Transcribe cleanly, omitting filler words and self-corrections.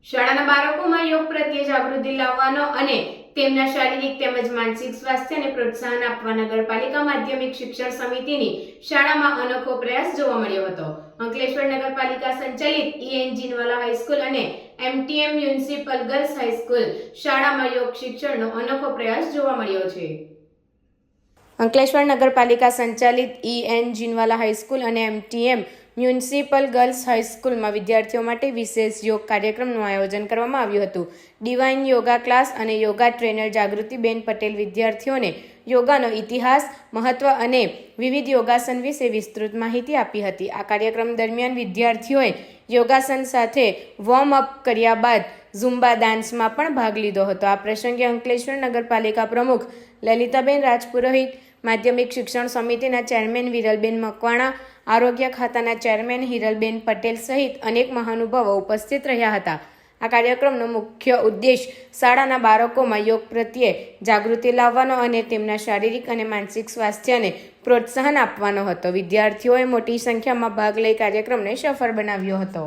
શાળાના બાળકોમાં યોગ પ્રત્યે જાગૃતિ લાવવાનો અને તેમના શારીરિક તેમજ માનસિક સ્વાસ્થ્યને પ્રોત્સાહન આપવા નગરપાલિકા માધ્યમિક શિક્ષણ સમિતિની શાળામાં અનોખો પ્રયાસ જોવા મળ્યો હતો। અંકલેશ્વર નગરપાલિકા સંચાલિત EN જીનવાલા હાઈસ્કૂલ અને MTM મ્યુનિસિપલ ગર્લ્સ હાઈસ્કૂલ શાળામાં યોગ શિક્ષણનો અનોખો પ્રયાસ જોવા મળ્યો છે। અંકલેશ્વર નગરપાલિકા સંચાલિત EN જીનવાલા હાઈસ્કૂલ અને MTM મ્યુનિસિપલ ગર્લ્સ હાઈસ્કૂલમાં વિદ્યાર્થીઓ માટે વિશેષ યોગ કાર્યક્રમનું આયોજન કરવામાં આવ્યું હતું। ડિવાઇન યોગા ક્લાસ અને યોગા ટ્રેનર જાગૃતિબેન પટેલ વિદ્યાર્થીઓને યોગાનો ઇતિહાસ, મહત્વ અને વિવિધ યોગાસન વિશે વિસ્તૃત માહિતી આપી હતી। આ કાર્યક્રમ દરમિયાન વિદ્યાર્થીઓએ યોગાસન સાથે વોર્મ અપ કર્યા બાદ ઝુમ્બા ડાન્સમાં પણ ભાગ લીધો હતો। આ પ્રસંગે અંકલેશ્વર નગરપાલિકા પ્રમુખ લલિતાબેન રાજપુરોહિત, માધ્યમિક શિક્ષણ સમિતિના ચેરમેન વિરલબેન મકવાણા, આરોગ્ય ખાતાના ચેરમેન હિરલબેન પટેલ સહિત અનેક મહાનુભાવો ઉપસ્થિત રહ્યા હતા। આ કાર્યક્રમનો મુખ્ય ઉદ્દેશ શાળાના બાળકોમાં યોગ પ્રત્યે જાગૃતિ લાવવાનો અને તેમના શારીરિક અને માનસિક સ્વાસ્થ્યને પ્રોત્સાહન આપવાનો હતો। વિદ્યાર્થીઓએ મોટી સંખ્યામાં ભાગ લઈ કાર્યક્રમને સફળ બનાવ્યો હતો।